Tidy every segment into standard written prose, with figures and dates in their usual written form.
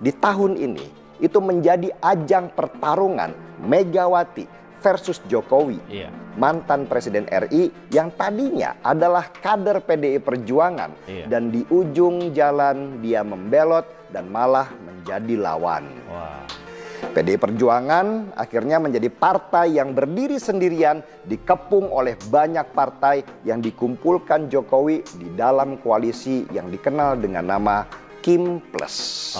di tahun ini itu menjadi ajang pertarungan Megawati versus Jokowi, mantan Presiden RI yang tadinya adalah kader PDI Perjuangan, dan di ujung jalan dia membelot dan malah menjadi lawan. PDI Perjuangan akhirnya menjadi partai yang berdiri sendirian, dikepung oleh banyak partai yang dikumpulkan Jokowi di dalam koalisi yang dikenal dengan nama Kim Plus.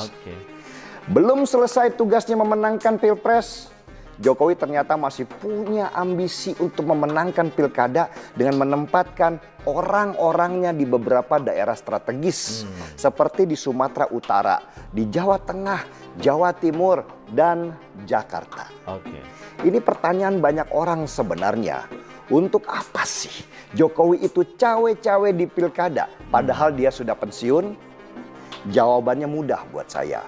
Belum selesai tugasnya memenangkan Pilpres, Jokowi ternyata masih punya ambisi untuk memenangkan pilkada dengan menempatkan orang-orangnya di beberapa daerah strategis seperti di Sumatera Utara, di Jawa Tengah, Jawa Timur, dan Jakarta. Ini pertanyaan banyak orang sebenarnya. Untuk apa sih Jokowi itu cawe-cawe di pilkada padahal dia sudah pensiun? Jawabannya mudah buat saya.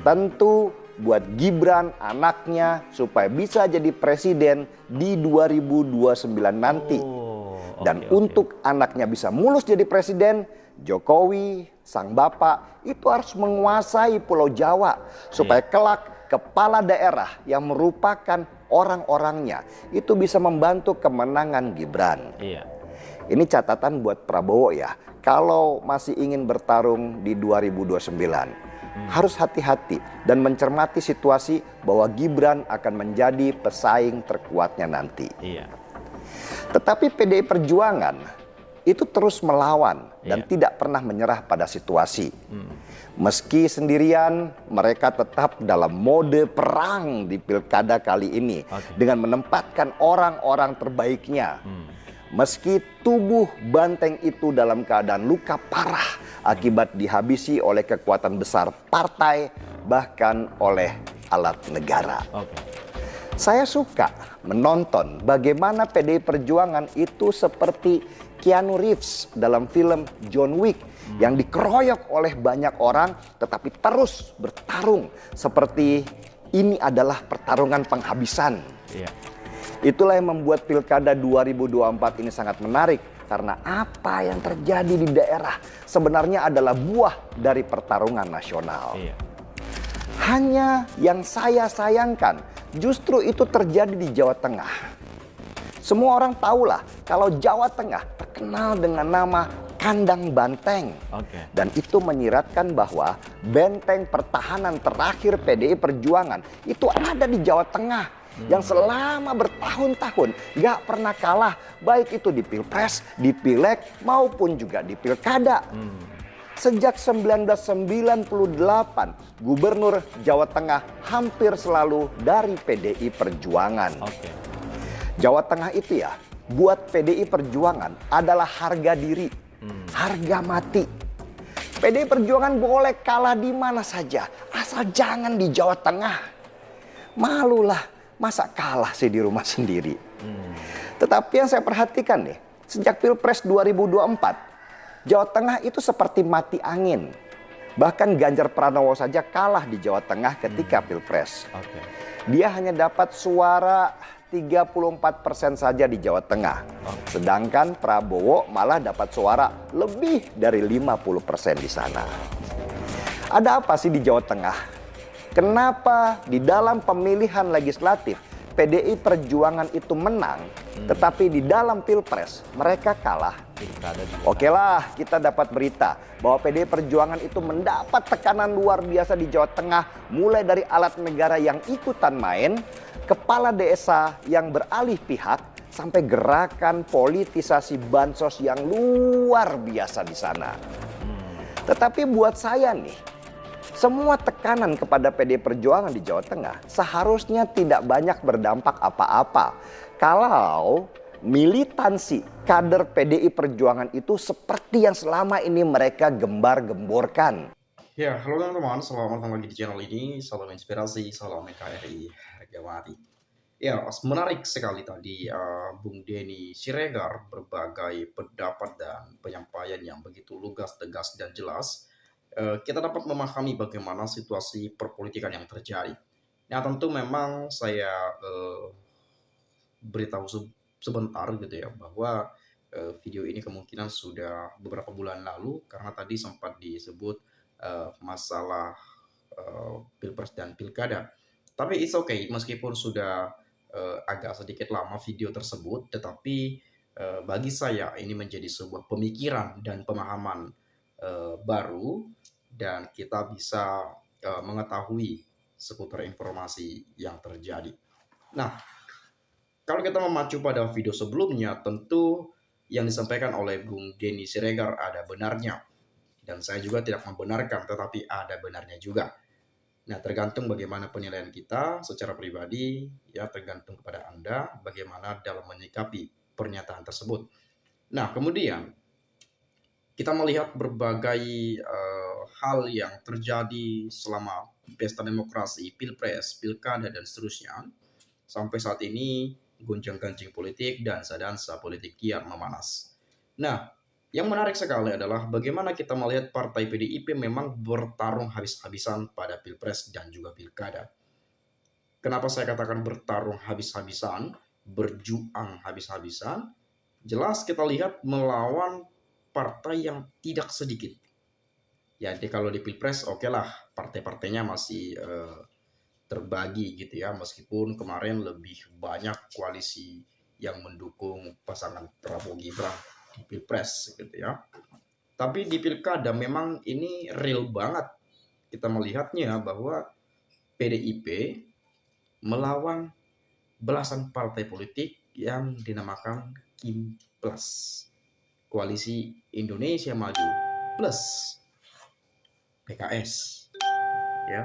Tentu buat Gibran anaknya supaya bisa jadi presiden di 2029 nanti. Dan untuk anaknya bisa mulus jadi presiden, Jokowi, sang bapak itu harus menguasai Pulau Jawa supaya kelak kepala daerah yang merupakan orang-orangnya itu bisa membantu kemenangan Gibran. Ini catatan buat Prabowo ya. Kalau masih ingin bertarung di 2029, harus hati-hati dan mencermati situasi bahwa Gibran akan menjadi pesaing terkuatnya nanti. Tetapi PDI Perjuangan itu terus melawan dan tidak pernah menyerah pada situasi. Meski sendirian, mereka tetap dalam mode perang di pilkada kali ini dengan menempatkan orang-orang terbaiknya. Meski tubuh Banteng itu dalam keadaan luka parah akibat dihabisi oleh kekuatan besar partai, bahkan oleh alat negara. Saya suka menonton bagaimana PDI Perjuangan itu seperti Keanu Reeves dalam film John Wick yang dikeroyok oleh banyak orang tetapi terus bertarung seperti ini adalah pertarungan penghabisan. Itulah yang membuat pilkada 2024 ini sangat menarik. Karena apa yang terjadi di daerah sebenarnya adalah buah dari pertarungan nasional. Hanya yang saya sayangkan justru itu terjadi di Jawa Tengah. Semua orang tahulah kalau Jawa Tengah terkenal dengan nama Kandang Banteng. Dan itu menyiratkan bahwa benteng pertahanan terakhir PDI Perjuangan itu ada di Jawa Tengah. Yang selama bertahun-tahun gak pernah kalah, baik itu di Pilpres, di Pileg, maupun juga di Pilkada. Sejak 1998, Gubernur Jawa Tengah hampir selalu dari PDI Perjuangan. Jawa Tengah itu ya, buat PDI Perjuangan adalah harga diri, harga mati. PDI Perjuangan boleh kalah di mana saja, asal jangan di Jawa Tengah. Malulah. Masa kalah sih di rumah sendiri. Tetapi yang saya perhatikan nih, sejak Pilpres 2024, Jawa Tengah itu seperti mati angin. Bahkan Ganjar Pranowo saja kalah di Jawa Tengah ketika Pilpres. Dia hanya dapat suara 34% saja di Jawa Tengah. Sedangkan Prabowo malah dapat suara lebih dari 50% di sana. Ada apa sih di Jawa Tengah? Kenapa di dalam pemilihan legislatif PDI Perjuangan itu menang, tetapi di dalam Pilpres mereka kalah? Oke lah, kita dapat berita bahwa PDI Perjuangan itu mendapat tekanan luar biasa di Jawa Tengah, mulai dari alat negara yang ikutan main, kepala desa yang beralih pihak, sampai gerakan politisasi bansos yang luar biasa di sana. Tetapi buat saya nih, semua tekanan kepada PDI Perjuangan di Jawa Tengah seharusnya tidak banyak berdampak apa-apa kalau militansi kader PDI Perjuangan itu seperti yang selama ini mereka gembar-gemborkan. Ya, halo teman-teman, selamat datang lagi di channel ini. Salam inspirasi, salam NKRI Hargawati. Ya, menarik sekali tadi Bung Denny Siregar berbagai pendapat dan penyampaian yang begitu lugas, tegas, dan jelas. Kita dapat memahami bagaimana situasi perpolitikan yang terjadi. Nah, tentu memang saya beritahu sebentar gitu ya bahwa video ini kemungkinan sudah beberapa bulan lalu karena tadi sempat disebut masalah Pilpres dan Pilkada. Tapi it's okay, meskipun sudah agak sedikit lama video tersebut, tetapi bagi saya ini menjadi sebuah pemikiran dan pemahaman baru, dan kita bisa mengetahui seputar informasi yang terjadi. Nah, kalau kita memacu pada video sebelumnya, tentu yang disampaikan oleh Bung Denny Siregar ada benarnya. Dan saya juga tidak membenarkan, tetapi ada benarnya juga. Nah, tergantung bagaimana penilaian kita secara pribadi, ya tergantung kepada Anda bagaimana dalam menyikapi pernyataan tersebut. Nah, kemudian kita melihat berbagai hal yang terjadi selama pesta demokrasi, pilpres, pilkada, dan seterusnya. Sampai saat ini gonjang-ganjing politik dan dansa politik kian memanas. Nah, yang menarik sekali adalah bagaimana kita melihat partai PDIP memang bertarung habis-habisan pada pilpres dan juga pilkada. Kenapa saya katakan bertarung habis-habisan, berjuang habis-habisan? Jelas kita lihat melawan partai yang tidak sedikit. Jadi kalau di pilpres oke lah, partai-partainya masih terbagi gitu ya, meskipun kemarin lebih banyak koalisi yang mendukung pasangan Prabowo Gibran di pilpres gitu ya. Tapi di pilkada memang ini real banget kita melihatnya bahwa PDIP melawan belasan partai politik yang dinamakan Kim Plus, Koalisi Indonesia Maju Plus PKS, ya.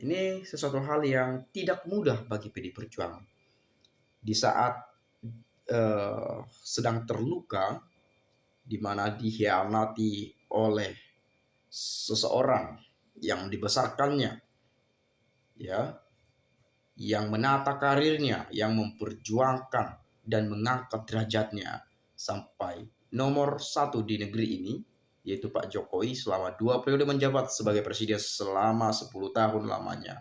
Ini sesuatu hal yang tidak mudah bagi PD Perjuangan. Di saat sedang terluka, di mana dikhianati oleh seseorang yang dibesarkannya, ya, yang menata karirnya, yang memperjuangkan dan mengangkat derajatnya sampai nomor 1 di negeri ini, yaitu Pak Jokowi selama 2 periode menjabat sebagai presiden selama 10 tahun lamanya.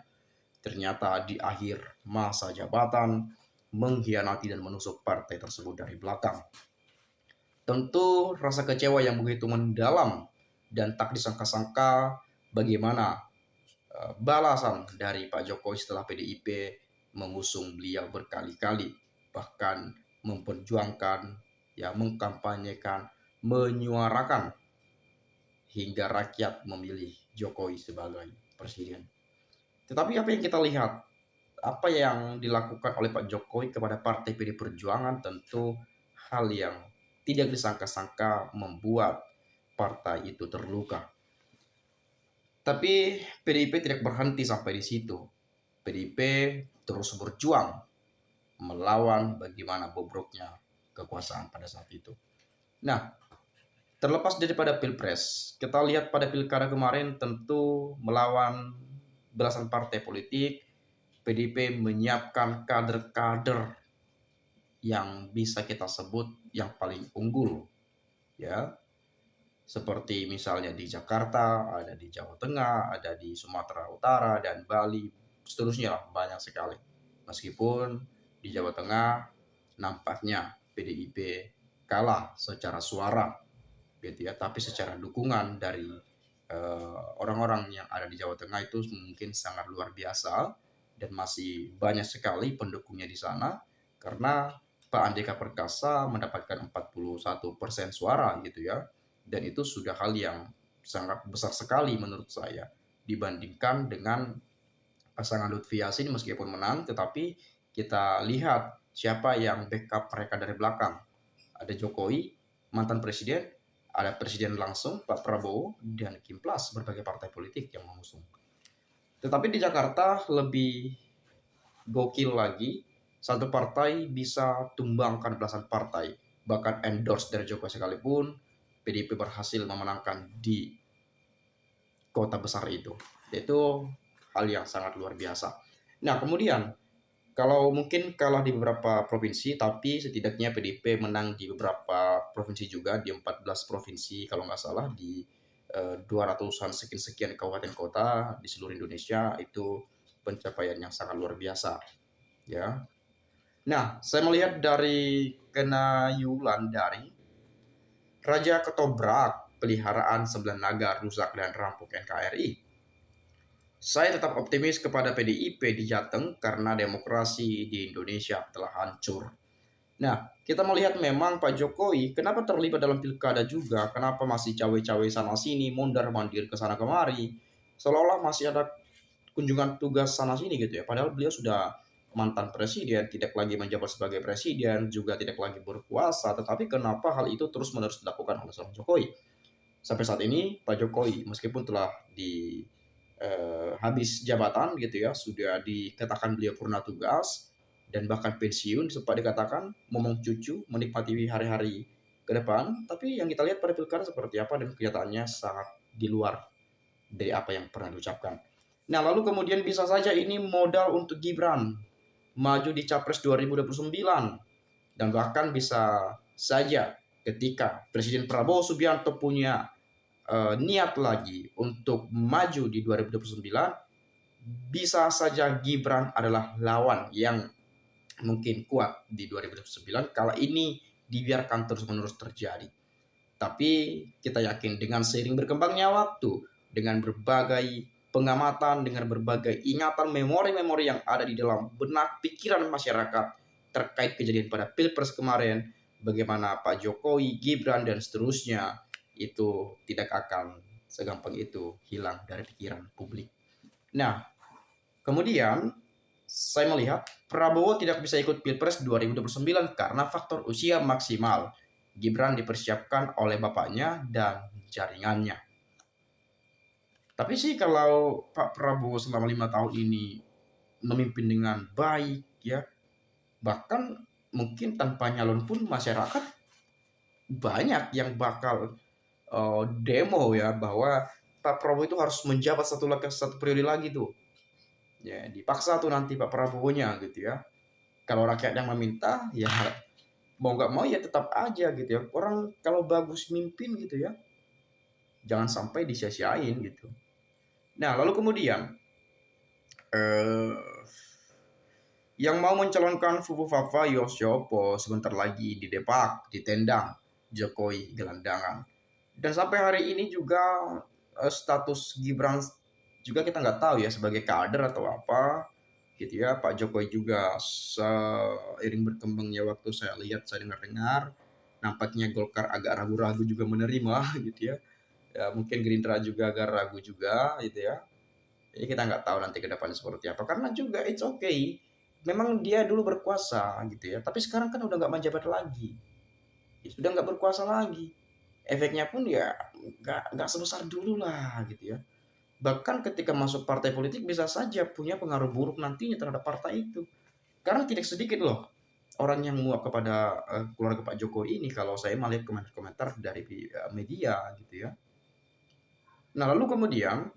Ternyata di akhir masa jabatan mengkhianati dan menusuk partai tersebut dari belakang. Tentu rasa kecewa yang begitu mendalam dan tak disangka-sangka bagaimana balasan dari Pak Jokowi setelah PDIP mengusung beliau berkali-kali, bahkan memperjuangkan, ya mengkampanyekan, menyuarakan hingga rakyat memilih Jokowi sebagai presiden. Tetapi apa yang kita lihat, apa yang dilakukan oleh Pak Jokowi kepada Partai PD Perjuangan tentu hal yang tidak disangka-sangka membuat partai itu terluka. Tapi PDIP tidak berhenti sampai di situ. PDIP terus berjuang melawan bagaimana bobroknya kekuasaan pada saat itu. Nah, terlepas daripada pilpres, kita lihat pada pilkada kemarin tentu melawan belasan partai politik, PDIP menyiapkan kader-kader yang bisa kita sebut yang paling unggul, ya. Seperti misalnya di Jakarta, ada di Jawa Tengah, ada di Sumatera Utara dan Bali, seterusnya lah, banyak sekali. Meskipun di Jawa Tengah nampaknya PDIP kalah secara suara, gitu ya, tapi secara dukungan dari orang-orang yang ada di Jawa Tengah itu mungkin sangat luar biasa dan masih banyak sekali pendukungnya di sana karena Pak Andika Perkasa mendapatkan 41% suara gitu ya. Dan itu sudah hal yang sangat besar sekali menurut saya dibandingkan dengan pasangan Lutfi Yassin meskipun menang, tetapi kita lihat siapa yang backup mereka dari belakang. Ada Jokowi, mantan presiden, ada presiden langsung Pak Prabowo, dan Kim Plus, berbagai partai politik yang mengusung. Tetapi di Jakarta lebih gokil lagi, satu partai bisa tumbangkan belasan partai, bahkan endorse dari Jokowi sekalipun. PDIP berhasil memenangkan di kota besar itu. Itu hal yang sangat luar biasa. Nah, kemudian kalau mungkin kalah di beberapa provinsi, tapi setidaknya PDIP menang di beberapa provinsi juga, di 14 provinsi kalau nggak salah, di 200-an sekian kabupaten kota di seluruh Indonesia. Itu pencapaian yang sangat luar biasa, ya. Nah, saya melihat dari Kenayulan dari Raja Ketobrak, peliharaan 9 naga rusak dan rampok NKRI. Saya tetap optimis kepada PDIP di Jateng karena demokrasi di Indonesia telah hancur. Nah, kita melihat memang Pak Jokowi kenapa terlibat dalam pilkada juga, kenapa masih cawe-cawe sana sini, mondar-mandir ke sana kemari, seolah-olah masih ada kunjungan tugas sana sini gitu ya. Padahal beliau sudah mantan presiden, tidak lagi menjabat sebagai presiden, juga tidak lagi berkuasa, tetapi kenapa hal itu terus-menerus dilakukan oleh seorang Jokowi? Sampai saat ini Pak Jokowi meskipun telah di habis jabatan gitu ya, sudah dikatakan beliau purna tugas dan bahkan pensiun sempat dikatakan momong cucu menikmati hari-hari ke depan, tapi yang kita lihat pada pilkada seperti apa dan kenyataannya sangat di luar dari apa yang pernah diucapkan. Nah, lalu kemudian bisa saja ini modal untuk Gibran maju di Capres 2029 dan bahkan bisa saja ketika Presiden Prabowo Subianto punya niat lagi untuk maju di 2029, bisa saja Gibran adalah lawan yang mungkin kuat di 2029 kalau ini dibiarkan terus-menerus terjadi. Tapi kita yakin dengan seiring berkembangnya waktu, dengan berbagai pengamatan, dengan berbagai ingatan, memori-memori yang ada di dalam benak pikiran masyarakat terkait kejadian pada Pilpres kemarin, bagaimana Pak Jokowi, Gibran, dan seterusnya, itu tidak akan segampang itu hilang dari pikiran publik. Nah, kemudian saya melihat Prabowo tidak bisa ikut Pilpres 2029 karena faktor usia maksimal. Gibran dipersiapkan oleh bapaknya dan jaringannya. Tapi sih kalau Pak Prabowo selama 5 tahun ini memimpin dengan baik ya, bahkan mungkin tanpa nyalon pun masyarakat banyak yang bakal demo ya bahwa Pak Prabowo itu harus menjabat satu periode lagi tuh. Ya, dipaksa tuh nanti Pak Prabowo-nya gitu ya. Kalau rakyat yang meminta ya mau nggak mau ya tetap aja gitu ya. Orang kalau bagus mimpin gitu ya, jangan sampai disia-siain gitu. Nah, lalu kemudian eh, yang mau mencalonkan Fufu Fafa Yosiopo sebentar lagi didepak, ditendang Jokowi gelandangan. Dan sampai hari ini juga status Gibran juga kita nggak tahu ya sebagai kader atau apa gitu ya. Pak Jokowi juga seiring berkembangnya waktu saya lihat, saya dengar-dengar nampaknya Golkar agak ragu-ragu juga menerima gitu ya. Ya mungkin Gerindra juga agak ragu juga gitu ya. Jadi kita nggak tahu nanti ke depannya seperti apa. Karena juga it's okay. Memang dia dulu berkuasa gitu ya. Tapi sekarang kan udah nggak menjabat lagi. Ya, sudah nggak berkuasa lagi. Efeknya pun ya nggak sebesar dulu lah gitu ya. Bahkan ketika masuk partai politik bisa saja punya pengaruh buruk nantinya terhadap partai itu. Karena tidak sedikit loh orang yang muak kepada keluarga Pak Jokowi ini kalau saya melihat komentar-komentar dari media gitu ya. Nah lalu kemudian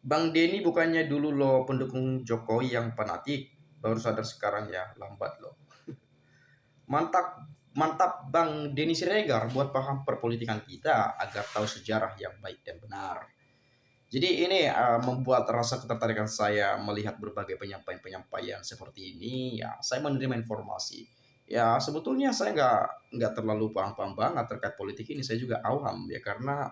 Bang Denny bukannya dulu lo pendukung Jokowi yang fanatik, baru sadar sekarang ya lambat lo. Mantap, mantap Bang Denny Siregar buat paham perpolitikan kita agar tahu sejarah yang baik dan benar. Jadi ini membuat rasa ketertarikan saya melihat berbagai penyampaian-penyampaian seperti ini. Ya, saya menerima informasi. Ya, sebetulnya saya nggak terlalu paham-paham banget terkait politik ini. Saya juga awam ya karena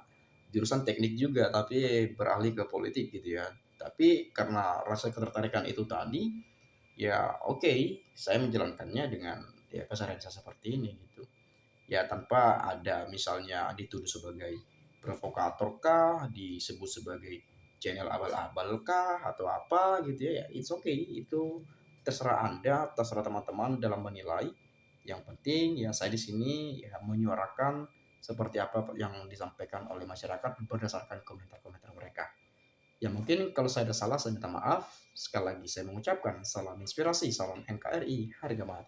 jurusan teknik juga, tapi beralih ke politik gitu ya. Tapi karena rasa ketertarikan itu tadi, ya oke, saya menjalankannya dengan ya keseharian saya seperti ini gitu. Ya tanpa ada misalnya dituduh sebagai provokator kah, disebut sebagai channel abal-abal kah, atau apa gitu ya, it's okay, itu terserah Anda, terserah teman-teman dalam menilai. Yang penting ya saya di sini ya menyuarakan seperti apa yang disampaikan oleh masyarakat berdasarkan komentar-komentar mereka. Ya mungkin kalau saya ada salah saya minta maaf. Sekali lagi saya mengucapkan salam inspirasi, salam NKRI, harga mati.